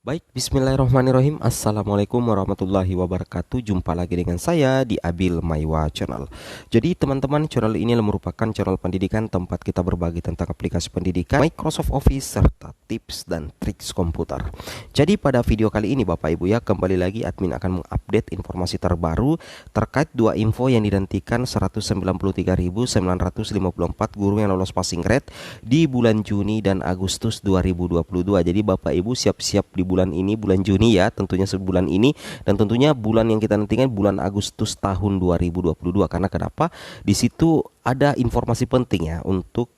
Baik, bismillahirrahmanirrahim. Assalamualaikum warahmatullahi wabarakatuh. Jumpa lagi dengan saya di Abil Maiwa Channel. Jadi teman-teman, channel ini merupakan channel pendidikan tempat kita berbagi tentang aplikasi pendidikan, Microsoft Office, serta tips dan triks komputer. Jadi pada video kali ini Bapak Ibu ya, kembali lagi admin akan mengupdate informasi terbaru terkait dua info yang dinantikan 193.954 guru yang lolos passing grade di bulan Juni dan Agustus 2022. Jadi Bapak Ibu siap-siap di bulan ini, bulan Juni ya, tentunya sebulan ini, dan tentunya bulan yang kita nantikan bulan Agustus tahun 2022. Karena kenapa? Di situ ada informasi penting ya untuk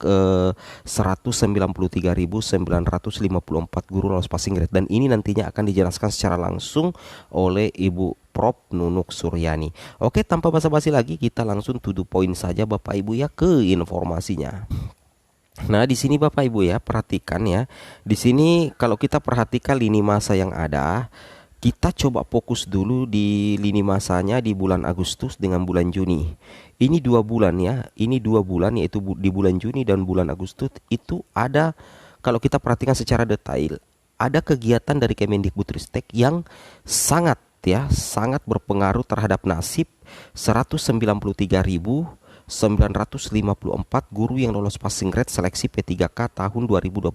193.954 guru lolos passing grade, dan ini nantinya akan dijelaskan secara langsung oleh Ibu Prof Nunuk Suryani. Oke, tanpa basa-basi lagi kita langsung to the point saja Bapak Ibu ya, ke informasinya. Nah, di sini Bapak Ibu ya, perhatikan ya. Di sini kalau kita perhatikan lini masa yang ada, kita coba fokus dulu di lini masanya di bulan Agustus dengan bulan Juni. Ini 2 bulan ya. Ini 2 bulan, yaitu di bulan Juni dan bulan Agustus itu ada, kalau kita perhatikan secara detail, ada kegiatan dari Kemendikbudristek yang sangat ya, sangat berpengaruh terhadap nasib 193.954 guru yang lolos passing grade seleksi P3K tahun 2021.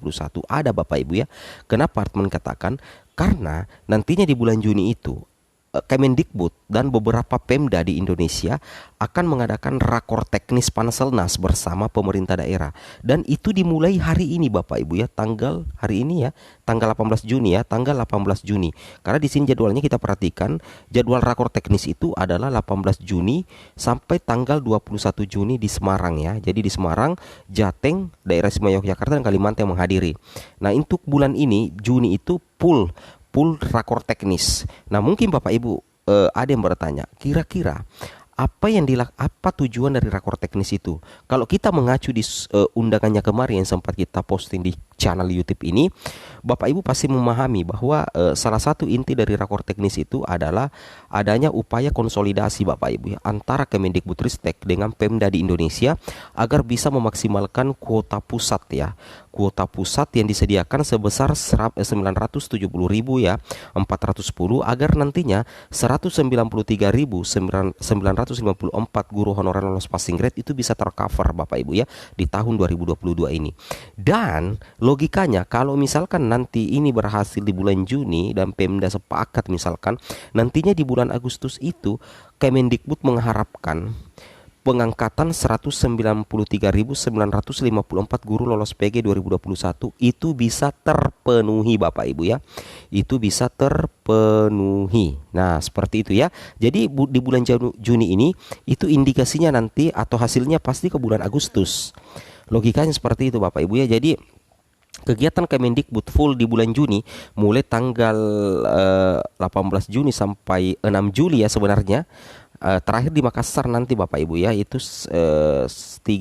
Ada Bapak Ibu ya. Kenapa teman katakan? Karena nantinya di bulan Juni itu Kemendikbud dan beberapa Pemda di Indonesia akan mengadakan rakor teknis Panselnas bersama pemerintah daerah, dan itu dimulai hari ini Bapak Ibu ya, tanggal hari ini ya, tanggal 18 Juni ya, tanggal 18 Juni. Karena di sini jadwalnya kita perhatikan, jadwal rakor teknis itu adalah 18 Juni sampai tanggal 21 Juni di Semarang ya. Jadi di Semarang, Jateng, daerah istimewa Yogyakarta dan Kalimantan yang menghadiri. Nah, untuk bulan ini Juni itu full rakor teknis. Nah, mungkin Bapak Ibu ada yang bertanya, kira-kira apa tujuan dari rakor teknis itu? Kalau kita mengacu di undangannya kemarin yang sempat kita posting di channel YouTube ini, Bapak Ibu pasti memahami bahwa salah satu inti dari rakor teknis itu adalah adanya upaya konsolidasi Bapak Ibu ya, antara Kemendikbudristek dengan Pemda di Indonesia agar bisa memaksimalkan kuota pusat ya. Kuota pusat yang disediakan sebesar 970.000 ya, 410, agar nantinya 193.954 guru honorer lolos passing grade itu bisa tercover Bapak Ibu ya di tahun 2022 ini. Dan logikanya kalau misalkan nanti ini berhasil di bulan Juni dan Pemda sepakat misalkan nantinya di bulan Agustus itu, Kemendikbud mengharapkan pengangkatan 193.954 guru lolos PG 2021 itu bisa terpenuhi Bapak Ibu ya. Itu bisa terpenuhi. Nah, seperti itu ya. Jadi di bulan Juni ini itu indikasinya nanti atau hasilnya pasti ke bulan Agustus. Logikanya seperti itu Bapak Ibu ya. Jadi kegiatan Kemendikbud full di bulan Juni mulai tanggal 18 Juni sampai 6 Juli ya sebenarnya. Terakhir di Makassar nanti Bapak Ibu ya, itu 3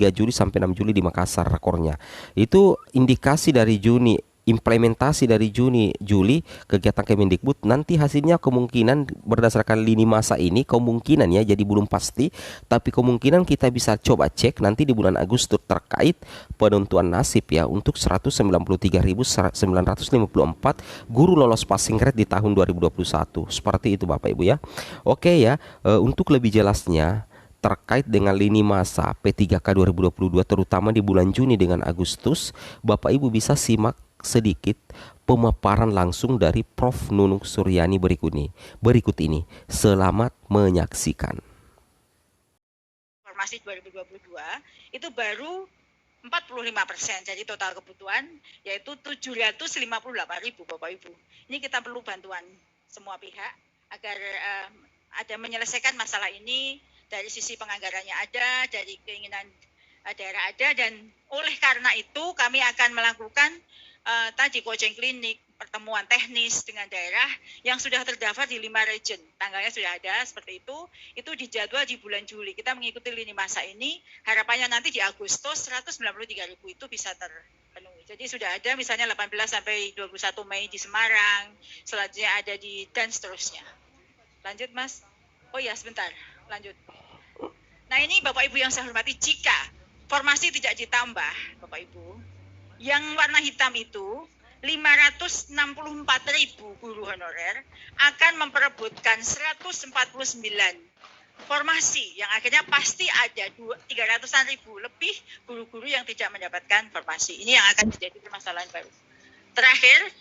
Juli sampai 6 Juli di Makassar rakornya. Itu indikasi dari Juni, implementasi dari Juni Juli kegiatan Kemendikbud. Nanti hasilnya kemungkinan berdasarkan lini masa ini, kemungkinan ya, jadi belum pasti, tapi kemungkinan kita bisa coba cek nanti di bulan Agustus terkait penentuan nasib ya untuk 193.954 guru lolos passing grade di tahun 2021. Seperti itu Bapak Ibu ya. Oke ya, untuk lebih jelasnya terkait dengan lini masa P3K 2022 terutama di bulan Juni dengan Agustus, Bapak Ibu bisa simak sedikit pemaparan langsung dari Prof Nunuk Suryani berikut ini. Selamat menyaksikan. Informasi 2022 itu baru 45%, jadi total kebutuhan yaitu 758.000 Bapak Ibu. Ini kita perlu bantuan semua pihak agar ada menyelesaikan masalah ini. Dari sisi penganggarannya ada, dari keinginan daerah ada, dan oleh karena itu kami akan melakukan tadi coaching klinik, pertemuan teknis dengan daerah yang sudah terdaftar di 5 region. Tanggalnya sudah ada seperti itu dijadwal di bulan Juli. Kita mengikuti lini masa ini, harapannya nanti di Agustus 193.000 itu bisa terpenuhi. Jadi sudah ada misalnya 18 sampai 21 Mei di Semarang, selanjutnya ada di dan seterusnya. Lanjut Mas. Oh ya sebentar, lanjut. Nah ini Bapak Ibu yang saya hormati, jika formasi tidak ditambah Bapak Ibu, yang warna hitam itu 564.000 guru honorer akan memperebutkan 149 formasi yang akhirnya pasti ada 300-an ribu lebih guru-guru yang tidak mendapatkan formasi. Ini yang akan menjadi permasalahan baru. Terakhir,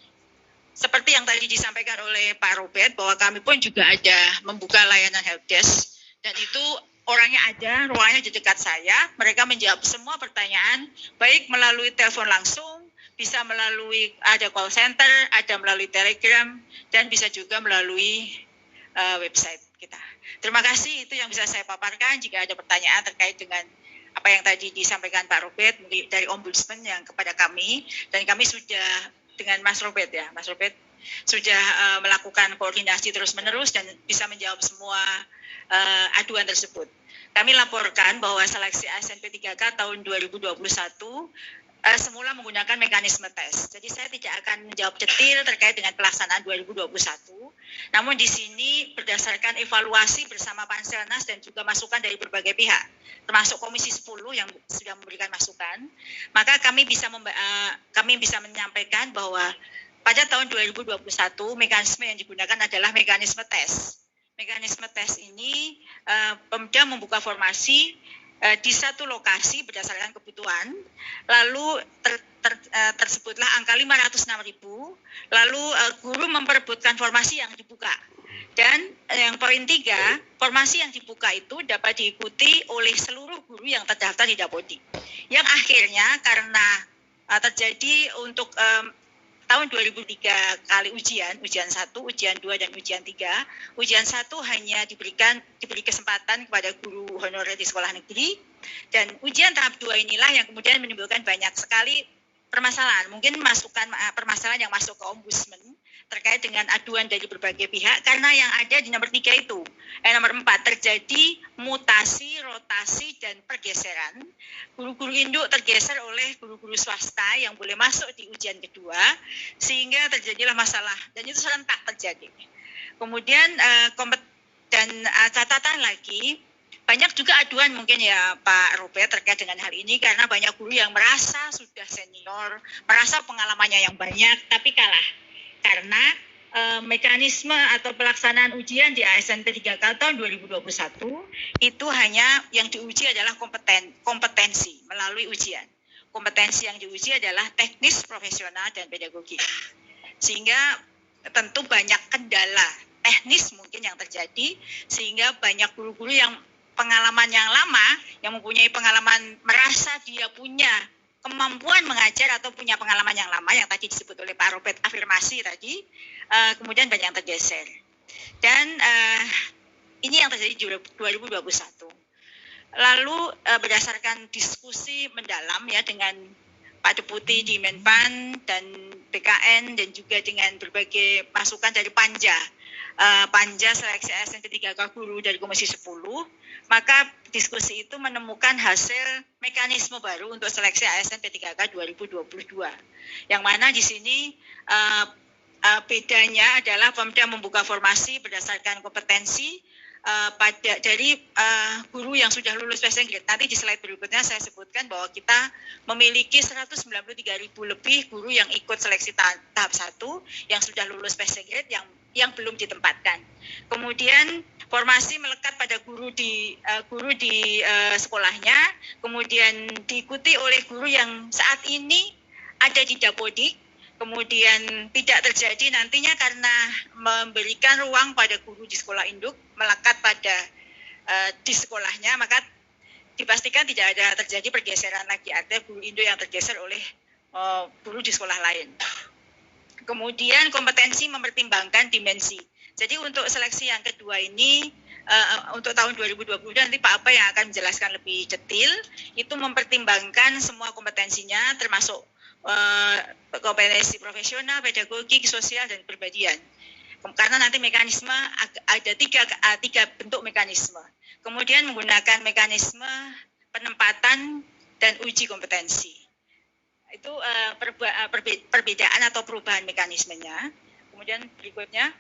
seperti yang tadi disampaikan oleh Pak Robert, bahwa kami pun juga ada membuka layanan helpdesk, dan itu orangnya ada, ruangnya di dekat saya. Mereka menjawab semua pertanyaan, baik melalui telepon langsung, bisa melalui ada call center, ada melalui Telegram, dan bisa juga melalui website kita. Terima kasih, itu yang bisa saya paparkan. Jika ada pertanyaan terkait dengan apa yang tadi disampaikan Pak Robert dari Ombudsman yang kepada kami, dan kami sudah dengan Mas Robert ya, Mas Robert sudah melakukan koordinasi terus-menerus dan bisa menjawab semua aduan tersebut. Kami laporkan bahwa seleksi ASN P3K tahun 2021 semula menggunakan mekanisme tes. Jadi saya tidak akan menjawab detail terkait dengan pelaksanaan 2021. Namun di sini berdasarkan evaluasi bersama Panselnas dan juga masukan dari berbagai pihak, termasuk Komisi 10 yang sudah memberikan masukan, maka kami bisa menyampaikan bahwa pada tahun 2021 mekanisme yang digunakan adalah mekanisme tes. Mekanisme tes ini Pemda membuka formasi di satu lokasi berdasarkan kebutuhan, lalu tersebutlah angka 506.000, lalu guru memperebutkan formasi yang dibuka. Dan yang poin 3, formasi yang dibuka itu dapat diikuti oleh seluruh guru yang terdaftar di Dapodik. Yang akhirnya karena terjadi untuk tahun 2003 kali ujian 1, ujian 2, dan ujian 3. Ujian 1 hanya diberi kesempatan kepada guru honorer di sekolah negeri, dan ujian tahap 2 inilah yang kemudian menimbulkan banyak sekali permasalahan. Mungkin permasalahan yang masuk ke Ombudsman terkait dengan aduan dari berbagai pihak, karena yang ada di nomor 3 itu. Nomor 4, terjadi mutasi, rotasi, dan pergeseran. Guru-guru induk tergeser oleh guru-guru swasta yang boleh masuk di ujian kedua, sehingga terjadilah masalah, dan itu serentak terjadi. Kemudian catatan lagi, banyak juga aduan mungkin ya Pak Robert terkait dengan hal ini, karena banyak guru yang merasa sudah senior, merasa pengalamannya yang banyak, tapi kalah. Karena mekanisme atau pelaksanaan ujian di ASN P3K tahun 2021 itu hanya yang diuji adalah kompetensi melalui ujian. Kompetensi yang diuji adalah teknis, profesional, dan pedagogik. Sehingga tentu banyak kendala teknis mungkin yang terjadi, sehingga banyak guru-guru yang pengalaman yang lama, yang mempunyai pengalaman merasa dia punya kemampuan mengajar atau punya pengalaman yang lama yang tadi disebut oleh Pak Robert afirmasi tadi, kemudian banyak yang tergeser. Dan ini yang terjadi di 2021. Lalu berdasarkan diskusi mendalam ya dengan Pak Deputi di Menpan dan BKN, dan juga dengan berbagai masukan dari Panja seleksi ASN P3K guru dari Komisi 10, maka diskusi itu menemukan hasil mekanisme baru untuk seleksi ASN P3K 2022. Yang mana di sini bedanya adalah Pemda membuka formasi berdasarkan kompetensi dari guru yang sudah lulus passing grade. Nanti di slide berikutnya saya sebutkan bahwa kita memiliki 193.000 lebih guru yang ikut seleksi tahap 1 yang sudah lulus passing grade yang belum ditempatkan. Kemudian formasi melekat pada guru di sekolahnya, kemudian diikuti oleh guru yang saat ini ada di Dapodik, kemudian tidak terjadi nantinya karena memberikan ruang pada guru di sekolah induk melekat pada di sekolahnya, maka dipastikan tidak ada terjadi pergeseran lagi, ada guru induk yang tergeser oleh guru di sekolah lain. Kemudian kompetensi mempertimbangkan dimensi. Jadi untuk seleksi yang kedua ini untuk tahun 2022 nanti Pak Apa yang akan menjelaskan lebih detail, itu mempertimbangkan semua kompetensinya termasuk kompetensi profesional, pedagogik, sosial, dan kepribadian. Karena nanti mekanisme ada tiga bentuk mekanisme. Kemudian menggunakan mekanisme penempatan dan uji kompetensi. Itu perbedaan atau perubahan mekanismenya. Kemudian berikutnya